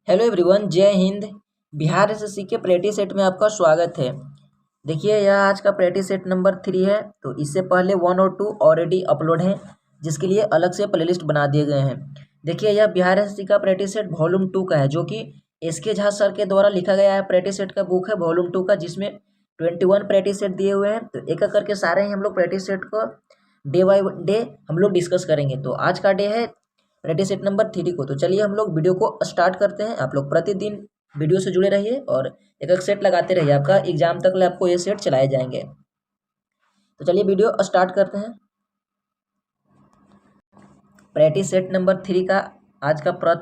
Hello everyone, जय Hind. Bihar SSC के practice set में आपका स्वागत है। देखिए, यह आज का प्रैक्टिस सेट नंबर 3 है। तो इससे पहले 1 और 2 ऑलरेडी अपलोड हैं, जिसके लिए अलग से प्लेलिस्ट बना दिए गए हैं। देखिए, यह बिहार एसएससी का प्रैक्टिस सेट वॉल्यूम 2 का है, जो कि एसके झा सर के द्वारा लिखा गया है। प्रैक्टिस सेट का बुक है वॉल्यूम 2 का, जिसमें 21 प्रैक्टिस सेट दिए हुए हैं। तो एक एक करके सारे ही हम लोग प्रैक्टिस सेट को डे बाई डे हम लोग डिस्कस करेंगे। तो आज का डे है प्रैक्टिस सेट नंबर 3 को। तो चलिए हम लोग वीडियो को स्टार्ट करते हैं। आप लोग प्रतिदिन वीडियो से जुड़े रहिए और एक एक सेट लगाते रहिए। आपका एग्जाम तक आपको ये सेट चलाए जाएंगे। तो चलिए वीडियो स्टार्ट करते हैं। प्रैक्टिस सेट नंबर 3 का आज का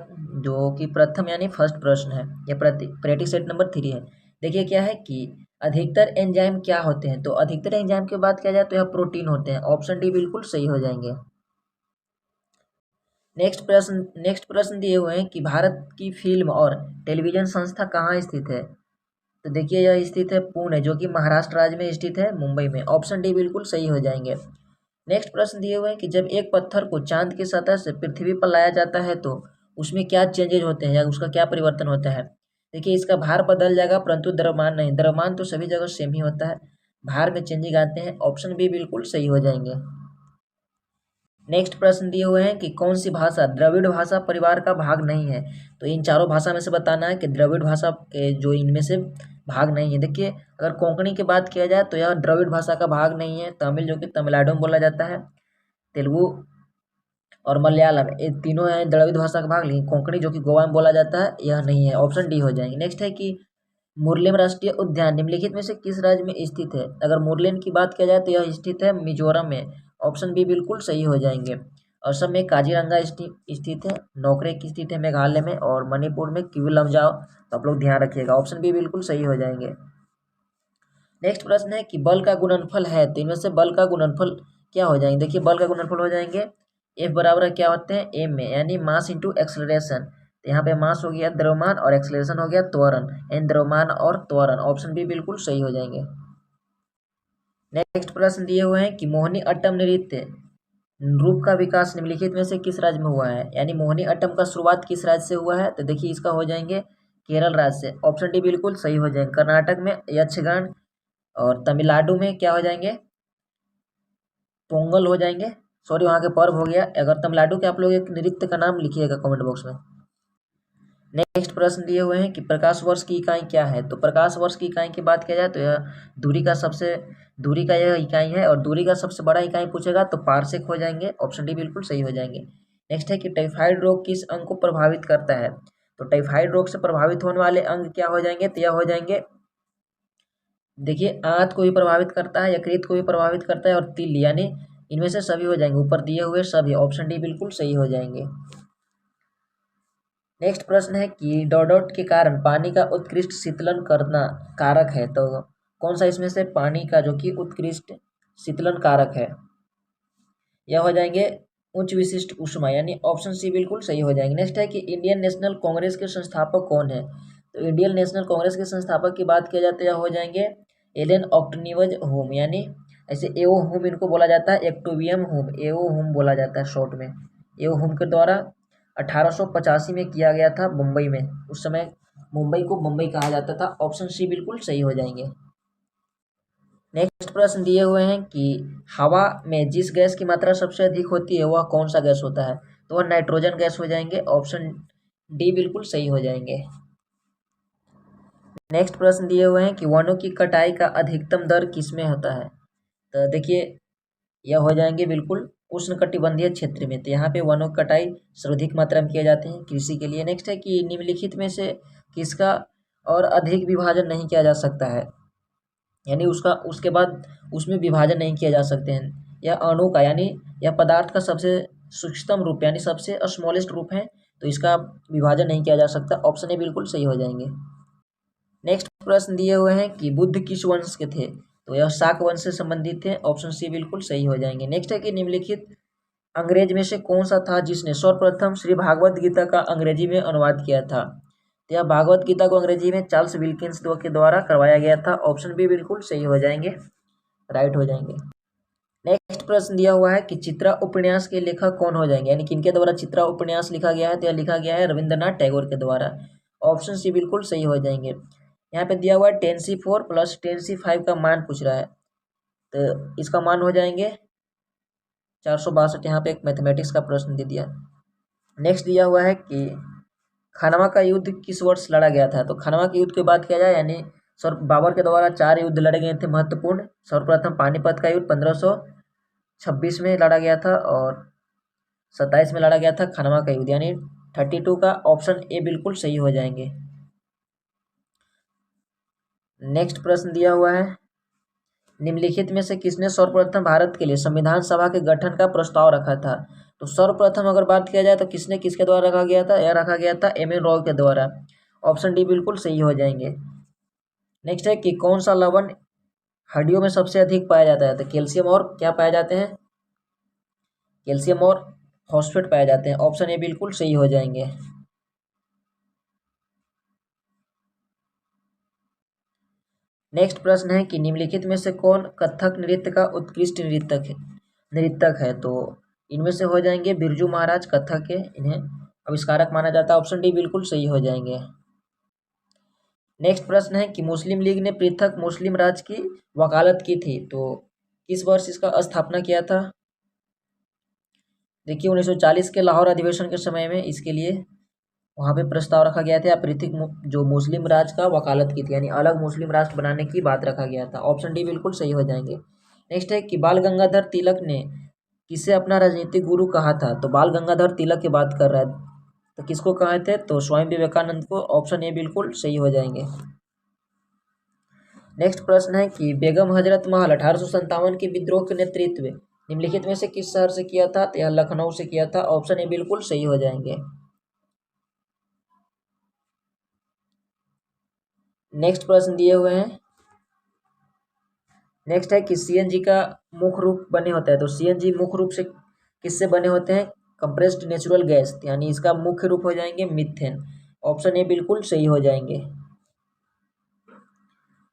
जो कि प्रथम यानी फर्स्ट प्रश्न है। यह प्रैक्टिस सेट नंबर 3 है। देखिए क्या है कि अधिकतर एंजाइम क्या होते हैं। तो अधिकतर एंजाइम की बात किया जाए तो यह प्रोटीन होते हैं। ऑप्शन डी बिल्कुल सही हो जाएंगे। नेक्स्ट प्रश्न दिए हुए हैं कि भारत की फिल्म और टेलीविजन संस्था कहाँ स्थित है। तो देखिए, यह स्थित है पुणे, जो कि महाराष्ट्र राज्य में स्थित है, मुंबई में। ऑप्शन डी बिल्कुल सही हो जाएंगे। नेक्स्ट प्रश्न दिए हुए हैं कि जब एक पत्थर को चांद की सतह से पृथ्वी पर लाया जाता है तो उसमें क्या चेंजेज होते हैं या उसका क्या परिवर्तन होता है। देखिए, इसका भार बदल जाएगा, परंतु द्रव्यमान नहीं। द्रव्यमान तो सभी जगह सेम ही होता है, भार में चेंजिंग आते हैं। ऑप्शन बी बिल्कुल सही हो जाएंगे। नेक्स्ट प्रश्न दिए हुए हैं कि कौन सी भाषा द्रविड़ भाषा परिवार का भाग नहीं है। तो इन चारों भाषा में से बताना है कि द्रविड़ भाषा के जो इनमें से भाग नहीं है। देखिए, अगर कोंकणी की बात किया जाए तो यह द्रविड़ भाषा का भाग नहीं है। तमिल, जो कि तमिलनाडु में बोला जाता है, तेलुगु और मलयालम, ये तीनों हैं द्रविड़ भाषा का भाग। लेकिन कोंकणी, जो कि गोवा में बोला जाता है, यह नहीं है। ऑप्शन डी हो जाएंगे। नेक्स्ट है कि मुरलेन राष्ट्रीय उद्यान निम्नलिखित में से किस राज्य में स्थित है। अगर मुरलेन की बात किया जाए तो यह स्थित है मिजोरम में। ऑप्शन बी बिल्कुल सही हो जाएंगे। असम में काजीरंगा स्थित है, नोकरेक स्थित है मेघालय में, और मणिपुर में क्यू लमजाओ। तो आप लोग ध्यान रखिएगा, ऑप्शन बी बिल्कुल सही हो जाएंगे। नेक्स्ट प्रश्न है कि बल का गुणनफल है। तो इनमें से बल का गुणनफल क्या हो जाएंगे। देखिए, बल का गुणनफल हो जाएंगे एफ बराबर क्या होते हैं एम में, यानी मास इंटू एक्सलरेशन। तो यहाँ पे मास हो गया द्रव्यमान और एक्सलेशन हो गया त्वरण, यानी द्रव्यमान और त्वरण। ऑप्शन बी बिल्कुल सही हो जाएंगे। नेक्स्ट प्रश्न दिए हुए हैं कि मोहिनी अट्टम नृत्य रूप का विकास निम्नलिखित में से किस राज्य में हुआ है। यानी मोहिनी अट्टम का शुरुआत किस राज्य से हुआ है। तो देखिए, इसका हो जाएंगे केरल राज्य से। ऑप्शन डी बिल्कुल सही हो जाएंगे। कर्नाटक में यक्षगान, और तमिलनाडु में क्या हो जाएंगे पोंगल हो जाएंगे। सॉरी, वहाँ के पर्व हो गया। अगर तमिलनाडु के आप लोग एक नृत्य का नाम लिखिएगा कमेंट बॉक्स में। नेक्स्ट प्रश्न दिए हुए हैं कि प्रकाश वर्ष की इकाई क्या है। तो प्रकाश वर्ष की इकाई की बात किया जाए तो यह दूरी का यह इकाई है, और दूरी का सबसे बड़ा इकाई पूछेगा तो पारसेक हो जाएंगे। ऑप्शन डी बिल्कुल सही हो जाएंगे। नेक्स्ट है कि टाइफाइड रोग किस अंग को प्रभावित करता है। तो टाइफाइड रोग से प्रभावित होने वाले अंग क्या हो जाएंगे। तो यह हो जाएंगे, देखिए, आंत को भी प्रभावित करता है, यकृत को भी प्रभावित करता है, और तिल, यानी इनमें से सभी हो जाएंगे। ऊपर दिए हुए सभी। ऑप्शन डी बिल्कुल सही हो जाएंगे। नेक्स्ट प्रश्न है कि डॉट के कारण पानी का उत्कृष्ट शीतलन करना कारक है। तो कौन सा इसमें से पानी का जो कि उत्कृष्ट शीतलन कारक है। यह हो जाएंगे उच्च विशिष्ट ऊष्मा, यानी ऑप्शन सी बिल्कुल सही हो जाएंगे। नेक्स्ट है कि इंडियन नेशनल कांग्रेस के संस्थापक कौन है। तो इंडियन नेशनल कांग्रेस के संस्थापक की बात किया जाए तो यह हो जाएंगे एलन ऑक्टनिवज होम, यानी ऐसे एओ होम इनको बोला जाता है, एक्टोवियम होम, एओ होम बोला जाता है शॉर्ट में। एओ होम के द्वारा 1885 में किया गया था मुंबई में। उस समय मुंबई को बम्बई कहा जाता था। ऑप्शन सी बिल्कुल सही हो जाएंगे। नेक्स्ट प्रश्न दिए हुए हैं कि हवा में जिस गैस की मात्रा सबसे अधिक होती है वह कौन सा गैस होता है। तो वह नाइट्रोजन गैस हो जाएंगे। ऑप्शन डी बिल्कुल सही हो जाएंगे। नेक्स्ट प्रश्न दिए हुए हैं कि वनों की कटाई का अधिकतम दर किसमें होता है। तो देखिए, यह हो जाएंगे बिल्कुल उष्णकटिबंधीय क्षेत्र में। तो यहाँ पे वनों की कटाई सर्वाधिक मात्रा में किए जाते हैं कृषि के लिए। नेक्स्ट है कि निम्नलिखित में से किसका और अधिक विभाजन नहीं किया जा सकता है, यानी उसका उसके बाद उसमें विभाजन नहीं किया जा सकते हैं। यह अणु का, यानी यह पदार्थ का सबसे सूक्ष्मतम रूप, यानी सबसे स्मॉलेस्ट रूप है, तो इसका विभाजन नहीं किया जा सकता। ऑप्शन ए बिल्कुल सही हो जाएंगे। नेक्स्ट प्रश्न दिए हुए हैं कि बुद्ध किस वंश के थे। तो यह शाक वंश से संबंधित थे। ऑप्शन सी बिल्कुल सही हो जाएंगे। नेक्स्ट है कि निम्नलिखित अंग्रेज में से कौन सा था जिसने सर्वप्रथम श्री भागवत गीता का अंग्रेजी में अनुवाद किया था। तो यह भागवत गीता को अंग्रेजी में चार्ल्स विल्किंस के द्वारा करवाया गया था। ऑप्शन बी बिल्कुल सही हो जाएंगे, राइट हो जाएंगे। नेक्स्ट प्रश्न दिया हुआ है कि चित्रा उपन्यास के लेखक कौन हो जाएंगे, यानी किनके द्वारा चित्रा उपन्यास लिखा गया है। तो यह लिखा गया है रविंद्रनाथ टैगोर के द्वारा। ऑप्शन सी बिल्कुल सही हो जाएंगे। यहाँ पे दिया हुआ है 10c4 प्लस 10c5 का मान पूछ रहा है, तो इसका मान हो जाएंगे 462। यहाँ पे एक मैथमेटिक्स का प्रश्न दे दिया। नेक्स्ट दिया हुआ है कि खानवा का युद्ध किस वर्ष लड़ा गया था। तो खानवा के युद्ध की बात किया जाए, यानी सर बाबर के द्वारा 4 युद्ध लड़े गए थे महत्वपूर्ण। सर्वप्रथम पानीपत का युद्ध 1526 में लड़ा गया था, और 27 में लड़ा गया था खानवा का युद्ध, यानी 32 का ऑप्शन ए बिल्कुल सही हो जाएंगे। नेक्स्ट प्रश्न दिया हुआ है, निम्नलिखित में से किसने सर्वप्रथम भारत के लिए संविधान सभा के गठन का प्रस्ताव रखा था। तो सर्वप्रथम अगर बात किया जाए तो किसने किसके द्वारा रखा गया था, यह रखा गया था एम.एन. रॉय के द्वारा। ऑप्शन डी बिल्कुल सही हो जाएंगे। नेक्स्ट है कि कौन सा लवण हड्डियों में सबसे अधिक पाया जाता है। तो कैल्शियम और क्या पाए जाते हैं, कैल्शियम और फॉस्फेट पाए जाते हैं। ऑप्शन ए बिल्कुल सही हो जाएंगे। नेक्स्ट प्रश्न है कि निम्नलिखित में से कौन कथक नृत्य का उत्कृष्ट नृत्यक है। तो इनमें से हो जाएंगे बिरजू महाराज कथक के, इन्हें आविष्कारक माना जाता है। ऑप्शन डी बिल्कुल सही हो जाएंगे। नेक्स्ट प्रश्न है कि मुस्लिम लीग ने पृथक मुस्लिम राज्य की वकालत की थी, तो किस वर्ष इसका स्थापना किया था। देखिए 1940 के लाहौर अधिवेशन के समय में इसके लिए वहाँ पे प्रस्ताव रखा गया था, पृथक जो मुस्लिम राज का वकालत की थी, यानी अलग मुस्लिम राष्ट्र बनाने की बात रखा गया था। ऑप्शन डी बिल्कुल सही हो जाएंगे। नेक्स्ट है कि बाल गंगाधर तिलक ने किसे अपना राजनीतिक गुरु कहा था। तो बाल गंगाधर तिलक की बात कर रहा है, तो किसको कहे थे, तो स्वामी विवेकानंद को। ऑप्शन ए बिल्कुल सही हो जाएंगे। नेक्स्ट प्रश्न है कि बेगम हजरत महल 1857 के विद्रोह के नेतृत्व निम्नलिखित में से किस शहर से किया था। तो यह लखनऊ से किया था। ऑप्शन ए बिल्कुल सही हो जाएंगे। नेक्स्ट प्रश्न दिए हुए हैं, नेक्स्ट है कि सीएनजी का मुख्य रूप बने होता है। तो सीएनजी मुख्य रूप से किससे बने होते हैं, कंप्रेस्ड नेचुरल गैस, यानी इसका मुख्य रूप हो जाएंगे मीथेन। ऑप्शन ए बिल्कुल सही हो जाएंगे।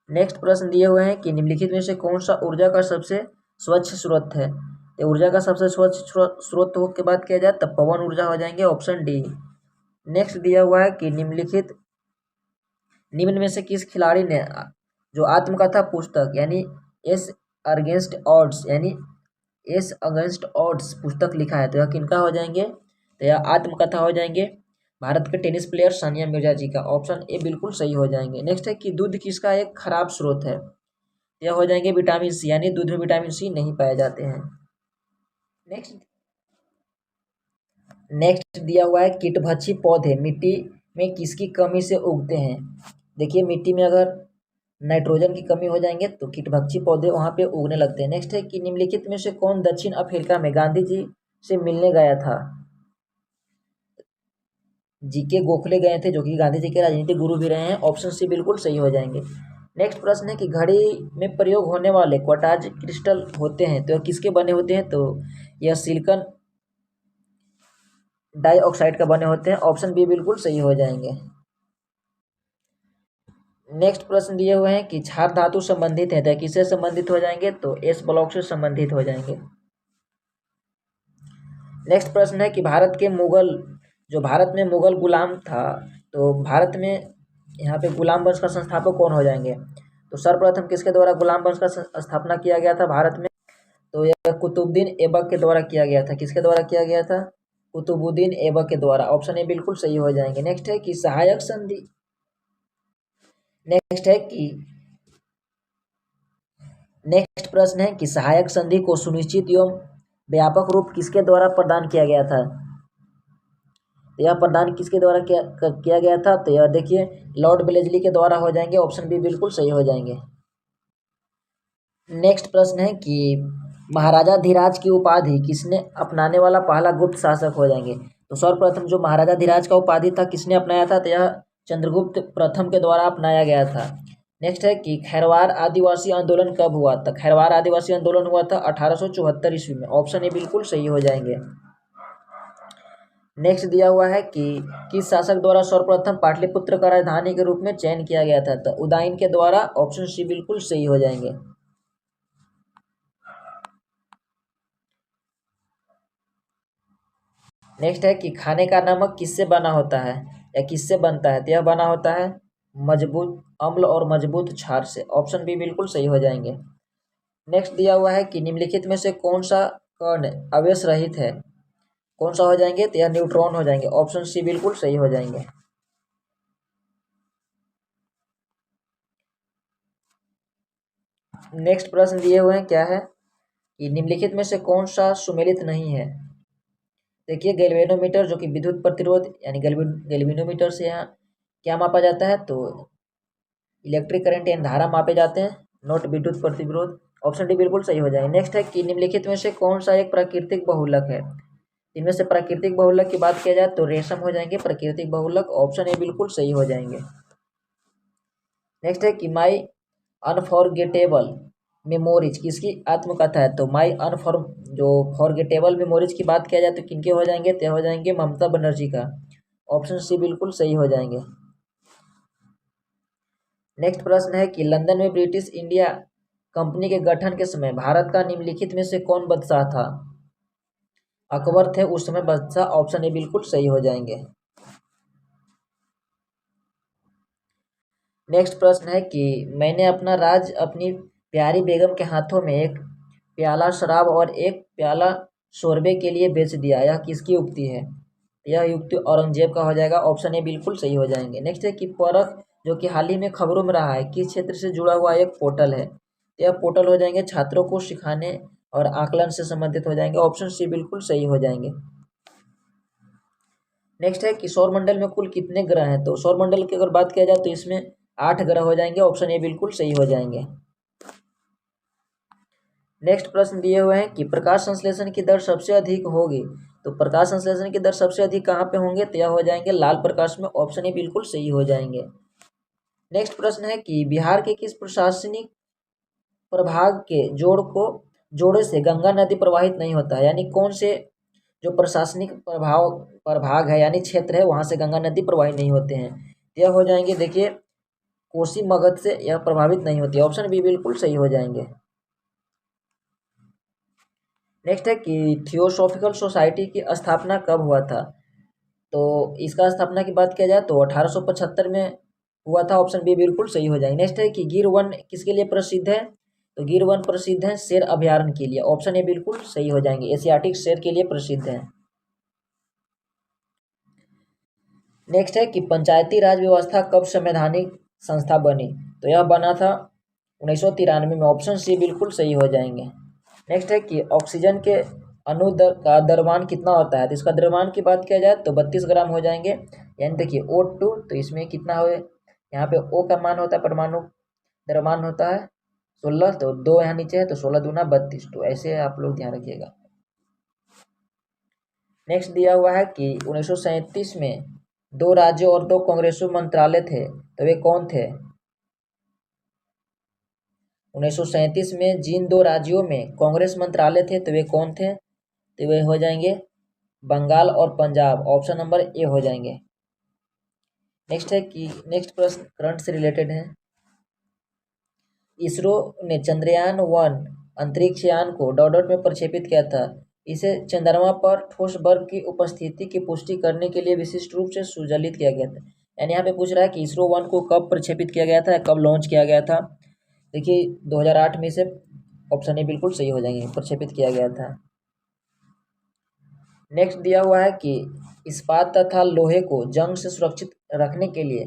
नेक्स्ट प्रश्न दिए हुए हैं कि निम्नलिखित में से कौन सा ऊर्जा का सबसे स्वच्छ स्रोत है। तो ऊर्जा का सबसे स्वच्छ स्रोत के बात किया जाए तब पवन ऊर्जा हो जाएंगे। Option D. नेक्स्ट दिया हुआ है कि निम्न में से किस खिलाड़ी ने जो आत्मकथा पुस्तक यानी एस अगेंस्ट ऑड्स यानी एस अगेंस्ट ऑड्स पुस्तक लिखा है, तो यह किनका हो जाएंगे, तो यह आत्मकथा हो जाएंगे भारत के टेनिस प्लेयर सानिया मिर्जा जी का। ऑप्शन ए बिल्कुल सही हो जाएंगे। नेक्स्ट है कि दूध किसका एक खराब स्रोत है, यह हो जाएंगे विटामिन सी, यानी दूध में विटामिन सी नहीं पाए जाते हैं। नेक्स्ट नेक्स्ट दिया हुआ है कीटभक्षी पौधे मिट्टी में किसकी कमी से उगते हैं। देखिए मिट्टी में अगर नाइट्रोजन की कमी हो जाएंगे तो कीटभक्षी पौधे वहां पे उगने लगते हैं। नेक्स्ट है कि निम्नलिखित में से कौन दक्षिण अफ्रीका में गांधी जी से मिलने गया था। जीके गोखले गए थे, जो कि गांधी जी के राजनीतिक गुरु भी रहे हैं। ऑप्शन सी बिल्कुल सही हो जाएंगे। नेक्स्ट प्रश्न है कि घड़ी में प्रयोग होने वाले क्वार्ट्ज क्रिस्टल होते हैं, तो यह किसके बने होते हैं। तो यह सिलिकॉन डाइऑक्साइड का बने होते हैं। ऑप्शन बी बिल्कुल सही हो जाएंगे। नेक्स्ट प्रश्न दिए हुए हैं कि क्षार धातु संबंधित है, तो किससे संबंधित हो जाएंगे, तो एस ब्लॉक से संबंधित हो जाएंगे। नेक्स्ट प्रश्न है कि भारत में मुगल गुलाम था, तो भारत में यहाँ पे गुलाम वंश का संस्थापक कौन हो जाएंगे। तो सर्वप्रथम किसके द्वारा गुलाम वंश का स्थापना किया गया था भारत में, तो यह कुतुबुद्दीन ऐबक के द्वारा किया गया था। किसके द्वारा किया गया था, कुतुबुद्दीन ऐबक के द्वारा। ऑप्शन ए बिल्कुल सही हो जाएंगे। नेक्स्ट है कि सहायक संधि नेक्स्ट है कि नेक्स्ट प्रश्न है कि सहायक संधि को सुनिश्चित एवं व्यापक रूप किसके द्वारा प्रदान किया गया था। तो यह प्रदान किसके द्वारा किया गया था, तो यह देखिए लॉर्ड वेलेस्ली के द्वारा हो जाएंगे। ऑप्शन बी बिल्कुल सही हो जाएंगे। नेक्स्ट प्रश्न है कि महाराजा धीराज की उपाधि किसने अपनाने वाला पहला गुप्त शासक हो जाएंगे। तो सर्वप्रथम जो महाराजा धीराज का उपाधि था किसने अपनाया था, तो यह चंद्रगुप्त प्रथम के द्वारा अपनाया गया था। नेक्स्ट है कि खैरवार आदिवासी आंदोलन कब हुआ था। खैरवार आदिवासी आंदोलन हुआ था 1874 ईस्वी में। ऑप्शन ए बिल्कुल सही हो जाएंगे। नेक्स्ट दिया हुआ है कि किस शासक द्वारा सर्वप्रथम पाटलिपुत्र का राजधानी के रूप में चयन किया गया था, तो उदयन के द्वारा। ऑप्शन सी बिल्कुल सही हो जाएंगे। नेक्स्ट है कि खाने का नमक किससे बना होता है। या किससे बनता है, तो यह बना होता है मजबूत अम्ल और मजबूत क्षार से। ऑप्शन बी बिल्कुल सही हो जाएंगे। नेक्स्ट दिया हुआ है कि निम्नलिखित में से कौन सा कण अवयव रहित है, कौन सा हो जाएंगे, तो यह न्यूट्रॉन हो जाएंगे। ऑप्शन सी बिल्कुल सही हो जाएंगे। नेक्स्ट प्रश्न दिए हुए हैं क्या है कि निम्नलिखित में से कौन सा सुमेलित नहीं है। देखिए गैल्वेनोमीटर जो कि विद्युत प्रतिरोध यानी गैल्वेनोमीटर से यहाँ क्या मापा जाता है, तो इलेक्ट्रिक करंट यानी धारा मापे जाते हैं, नॉट विद्युत प्रतिरोध। ऑप्शन डी बिल्कुल सही हो जाएगा। नेक्स्ट है कि निम्नलिखित में से कौन सा एक प्राकृतिक बहुलक है। इनमें से प्राकृतिक बहुलक की बात किया जाए तो रेशम हो जाएंगे प्राकृतिक बहुलक। ऑप्शन ए बिल्कुल सही हो जाएंगे। नेक्स्ट है कि माई अनफॉरगेटेबल मेमोरीज किसकी आत्मकथा है, तो माई फॉरगेटेबल मेमोरीज की बात किया जाए तो किनके हो जाएंगे, तो हो जाएंगे ममता बनर्जी का। ऑप्शन सी बिल्कुल सही हो जाएंगे। नेक्स्ट प्रश्न है कि लंदन में ब्रिटिश इंडिया कंपनी के गठन के समय भारत का निम्नलिखित में से कौन बादशाह था। अकबर थे उस समय बादशाह। ऑप्शन ए बिल्कुल सही हो जाएंगे। नेक्स्ट प्रश्न है कि मैंने अपना राज अपनी प्यारी बेगम के हाथों में एक प्याला शराब और एक प्याला शोरबे के लिए बेच दिया, यह किसकी उक्ति है। यह युक्ति औरंगजेब का हो जाएगा। ऑप्शन ए बिल्कुल सही हो जाएंगे। नेक्स्ट है कि परख जो कि हाल ही में खबरों में रहा है किस क्षेत्र से जुड़ा हुआ एक पोर्टल है, यह पोर्टल हो जाएंगे छात्रों को सिखाने और आकलन से संबंधित हो जाएंगे। ऑप्शन सी बिल्कुल सही हो जाएंगे। नेक्स्ट है कि सौरमंडल में कुल कितने ग्रह हैं, तो सौरमंडल की अगर बात किया जाए तो इसमें 8 ग्रह हो जाएंगे। ऑप्शन ए बिल्कुल सही हो जाएंगे। नेक्स्ट प्रश्न दिए हुए हैं कि प्रकाश संश्लेषण की दर सबसे अधिक होगी, तो प्रकाश संश्लेषण की दर सबसे अधिक कहाँ पे होंगे, तो यह हो जाएंगे लाल प्रकाश में। ऑप्शन ए बिल्कुल सही हो जाएंगे। नेक्स्ट प्रश्न है कि बिहार के किस प्रशासनिक प्रभाग के जोड़े से गंगा नदी प्रवाहित नहीं होता है, यानी कौन से जो प्रशासनिक प्रभाग है यानी क्षेत्र है वहां से गंगा नदी प्रवाहित नहीं होते हैं, यह हो जाएंगे देखिए कोसी मगध से यह प्रभावित नहीं होती। ऑप्शन बी बिल्कुल सही हो जाएंगे। नेक्स्ट है कि थियोसॉफिकल सोसाइटी की स्थापना कब हुआ था, तो इसका स्थापना की बात किया जाए तो 1875 में हुआ था। ऑप्शन बी बिल्कुल सही हो जाएंगे। नेक्स्ट है कि गिर वन किसके लिए प्रसिद्ध है, तो गिर वन प्रसिद्ध है शेर अभयारण्य के लिए। ऑप्शन ए बिल्कुल सही हो जाएंगे, एशियाटिक शेर के लिए प्रसिद्ध है। नेक्स्ट है कि पंचायती राज व्यवस्था कब संवैधानिक संस्था बनी, तो यह बना था 1993 में। ऑप्शन सी बिल्कुल सही हो जाएंगे। नेक्स्ट है कि ऑक्सीजन के अणु का द्रव्यमान कितना होता है, तो इसका द्रव्यमान की बात किया जाए तो 32 ग्राम हो जाएंगे। यानी देखिए O2 तो इसमें कितना हो, यहाँ पे O का मान होता है परमाणु द्रव्यमान होता है 16, तो 2 यहाँ नीचे है तो 16 दूना 32, तो ऐसे आप लोग ध्यान रखिएगा। नेक्स्ट दिया हुआ है कि 1937 में 2 राज्यों और 2 कांग्रेसों मंत्रालय थे, तो वे कौन थे। 1937 में जिन 2 राज्यों में कांग्रेस मंत्रालय थे तो वे कौन थे, तो वे हो जाएंगे बंगाल और पंजाब। ऑप्शन नंबर ए हो जाएंगे। नेक्स्ट है कि नेक्स्ट प्रश्न करंट से रिलेटेड है। इसरो ने चंद्रयान-1 अंतरिक्ष यान को डॉट में प्रक्षेपित किया था। इसे चंद्रमा पर ठोस बर्फ की उपस्थिति की पुष्टि करने के लिए विशिष्ट रूप से सुचालित किया गया था। यानी यहाँ पे पूछ रहा है कि इसरो 1 को कब प्रक्षेपित किया गया था, कब लॉन्च किया गया था। देखिए 2008 में इसे ऑप्शन ए बिल्कुल सही हो जाएंगे, प्रक्षेपित किया गया था। नेक्स्ट दिया हुआ है कि इस्पात तथा लोहे को जंग से सुरक्षित रखने के लिए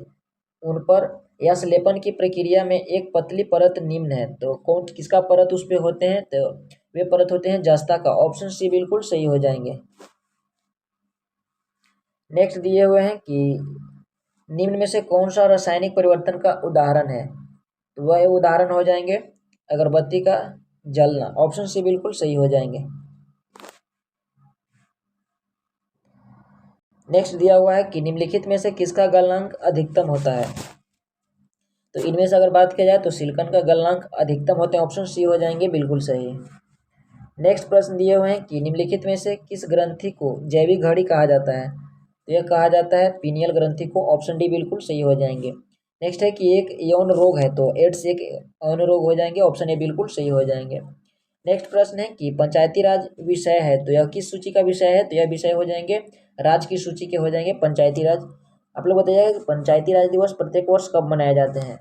उन पर यश लेपन की प्रक्रिया में एक पतली परत निम्न है, तो कौन किसका परत उस पे होते हैं, तो वे परत होते हैं जस्ता का। ऑप्शन सी बिल्कुल सही हो जाएंगे। नेक्स्ट दिए हुए हैं कि निम्न में से कौन सा रासायनिक परिवर्तन का उदाहरण है, तो वह उदाहरण हो जाएंगे अगरबत्ती का जलना। ऑप्शन सी बिल्कुल सही हो जाएंगे। नेक्स्ट दिया हुआ है कि निम्नलिखित में से किसका गलनांक अधिकतम होता है, तो इनमें से अगर बात किया जाए तो सिलिकॉन का गलनांक अधिकतम होते हैं। ऑप्शन सी हो जाएंगे बिल्कुल सही। नेक्स्ट प्रश्न दिए हुए हैं कि निम्नलिखित में से किस ग्रंथि को जैविक घड़ी कहा जाता है, तो यह कहा जाता है पीनियल ग्रंथि को। ऑप्शन डी बिल्कुल सही हो जाएंगे। नेक्स्ट है कि एक यौन रोग है, तो एड्स एक यौन रोग हो जाएंगे। ऑप्शन ए बिल्कुल सही हो जाएंगे। नेक्स्ट प्रश्न है कि पंचायती राज विषय है, तो यह किस सूची का विषय है, तो यह विषय हो जाएंगे राज्य की सूची के हो जाएंगे पंचायती राज। आप लोग बताइएगा कि पंचायती राज दिवस प्रत्येक वर्ष कब मनाए जाते हैं।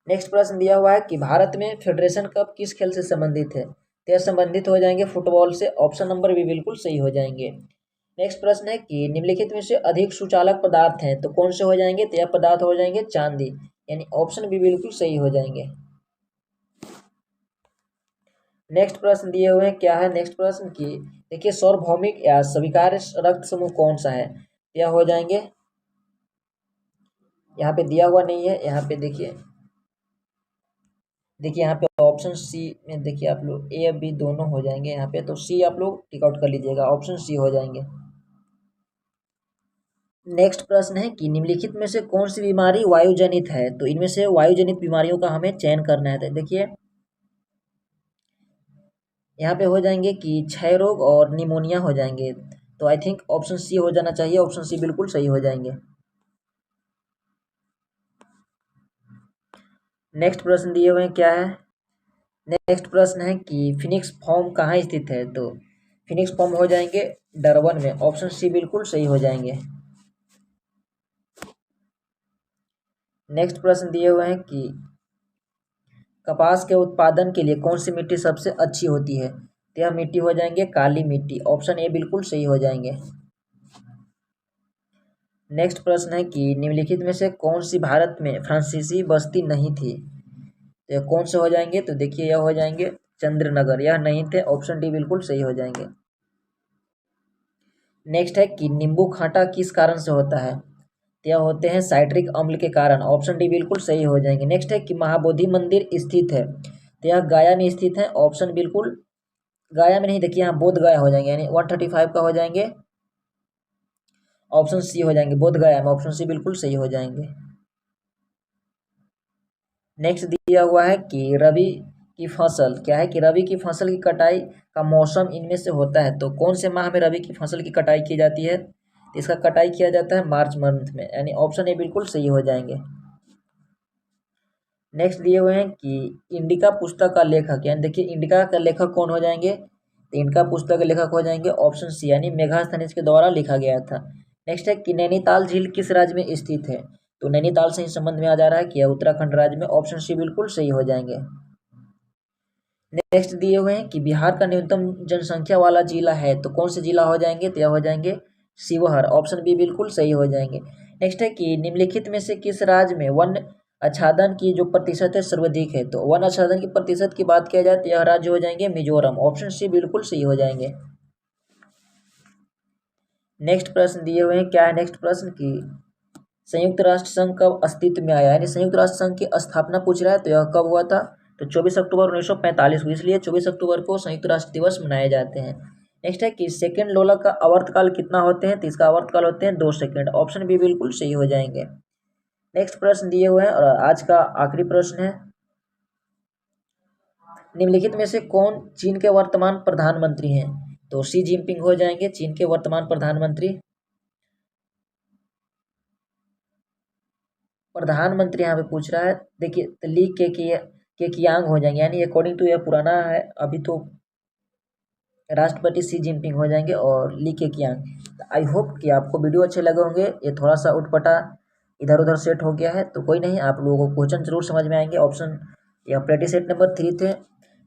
नेक्स्ट प्रश्न दिया हुआ है कि भारत में फेडरेशन कप किस खेल से संबंधित है, तो यह संबंधित हो जाएंगे फुटबॉल से। ऑप्शन नंबर भी बिल्कुल सही हो जाएंगे। नेक्स्ट प्रश्न है कि निम्नलिखित में से अधिक सुचालक पदार्थ हैं, तो कौन से हो जाएंगे, तो यह पदार्थ हो जाएंगे चांदी, यानी ऑप्शन भी बिल्कुल सही हो जाएंगे। नेक्स्ट प्रश्न दिए हुए हैं क्या है, नेक्स्ट प्रश्न की देखिए सार्वभौमिक या स्वीकार्य रक्त समूह कौन सा है, यह हो जाएंगे, यहाँ पे दिया हुआ नहीं है, यहाँ पे देखिए यहाँ पे ऑप्शन सी में देखिए आप लोग ए और बी दोनों हो जाएंगे यहाँ पे, तो सी आप लोग टिक आउट कर लीजिएगा, ऑप्शन सी हो जाएंगे। नेक्स्ट प्रश्न है कि निम्नलिखित में से कौन सी बीमारी वायुजनित है, तो इनमें से वायुजनित बीमारियों का हमें चयन करना है। तो देखिए यहाँ पे हो जाएंगे कि क्षय रोग और निमोनिया हो जाएंगे, तो आई थिंक ऑप्शन सी हो जाना चाहिए, ऑप्शन सी बिल्कुल सही हो जाएंगे। नेक्स्ट प्रश्न दिए हुए हैं क्या है, नेक्स्ट प्रश्न है कि फिनिक्स फॉर्म कहाँ स्थित है, तो फिनिक्स फॉर्म हो जाएंगे डरबन में, ऑप्शन सी बिल्कुल सही हो जाएंगे। नेक्स्ट प्रश्न दिए हुए हैं कि कपास के उत्पादन के लिए कौन सी मिट्टी सबसे अच्छी होती है, तो यह मिट्टी हो जाएंगे काली मिट्टी, ऑप्शन ए बिल्कुल सही हो जाएंगे। नेक्स्ट प्रश्न है कि निम्नलिखित में से कौन सी भारत में फ्रांसीसी बस्ती नहीं थी, तो यह कौन से हो जाएंगे, तो देखिए यह हो जाएंगे चंद्रनगर, यह नहीं थे, ऑप्शन डी बिल्कुल सही हो जाएंगे। नेक्स्ट है कि नींबू खाटा किस कारण से होता है, तो यह होते हैं साइट्रिक अम्ल के कारण, ऑप्शन डी बिल्कुल सही हो जाएंगे। नेक्स्ट है कि महाबोधि मंदिर स्थित है, तो यह गया में स्थित है, ऑप्शन बिल्कुल गया में नहीं, देखिए यहाँ बोध गया हो जाएंगे, यानी 135 का हो जाएंगे, ऑप्शन सी हो जाएंगे बोध गया में, ऑप्शन सी बिल्कुल सही हो जाएंगे। नेक्स्ट दिया हुआ है कि रबी की फसल क्या है, कि रबी की फसल की कटाई का मौसम इनमें से होता है, तो कौन से माह में रबी की फसल की कटाई की जाती है, तो इसका कटाई किया जाता है मार्च मंथ में, यानी ऑप्शन ए बिल्कुल सही हो जाएंगे। नेक्स्ट दिए हुए हैं कि इंडिका पुस्तक का लेखक, यानी देखिए इंडिका का लेखक कौन हो जाएंगे, तो इनका पुस्तक के लेखक हो जाएंगे ऑप्शन सी, यानी मेगास्थनीज के द्वारा लिखा गया था। नेक्स्ट है कि नैनीताल झील किस राज्य में स्थित है, तो नैनीताल से ही संबंध में आ जा रहा है कि यह उत्तराखंड राज्य में, ऑप्शन सी बिल्कुल सही हो जाएंगे। नेक्स्ट दिए हुए हैं कि बिहार का न्यूनतम जनसंख्या वाला जिला है, तो कौन से जिला हो जाएंगे, तो यह हो जाएंगे शिवहर, ऑप्शन बी बिल्कुल सही हो जाएंगे। नेक्स्ट है कि निम्नलिखित में से किस राज्य में वन आच्छादन की जो प्रतिशत है सर्वाधिक है, तो वन आच्छादन की प्रतिशत की बात किया जाए तो यह राज्य हो जाएंगे मिजोरम, ऑप्शन सी बिल्कुल सही हो जाएंगे। नेक्स्ट प्रश्न दिए हुए हैं क्या है, नेक्स्ट प्रश्न की संयुक्त राष्ट्र संघ कब अस्तित्व में आया, यानी संयुक्त राष्ट्र संघ की स्थापना पूछ रहा है, तो यह कब हुआ था, तो 24 अक्टूबर 1945 को, इसलिए 24 अक्टूबर को संयुक्त राष्ट्र दिवस मनाए जाते हैं। नेक्स्ट है कि सेकेंड लोलक का आवर्तकाल कितना होते हैं, तो इसका आवर्तकाल होते हैं 2 सेकेंड, ऑप्शन भी बिल्कुल सही हो जाएंगे। नेक्स्ट प्रश्न दिए हुए हैं और आज का आखिरी प्रश्न है, निम्नलिखित में से कौन चीन के वर्तमान प्रधानमंत्री हैं, तो शी जिनपिंग हो जाएंगे चीन के वर्तमान प्रधानमंत्री। प्रधानमंत्री यहाँ पे पूछ रहा है, देखिए ली के कियांग हो जाएंगे, यानी अकॉर्डिंग टू यह पुराना है, अभी तो राष्ट्रपति शी जिनपिंग हो जाएंगे और ली के कियांग। आई होप कि आपको वीडियो अच्छे लगे होंगे, ये थोड़ा सा उटपटा इधर उधर सेट हो गया है, तो कोई नहीं, आप लोगों को क्वेश्चन जरूर समझ में आएंगे। ऑप्शन या प्रैक्टिस सेट नंबर 3 थे,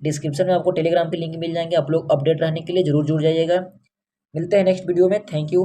डिस्क्रिप्शन में आपको टेलीग्राम के लिंक मिल जाएंगे, आप लोग अपडेट रहने के लिए जरूर जुड़ जाइएगा। मिलते हैं नेक्स्ट वीडियो में, थैंक यू।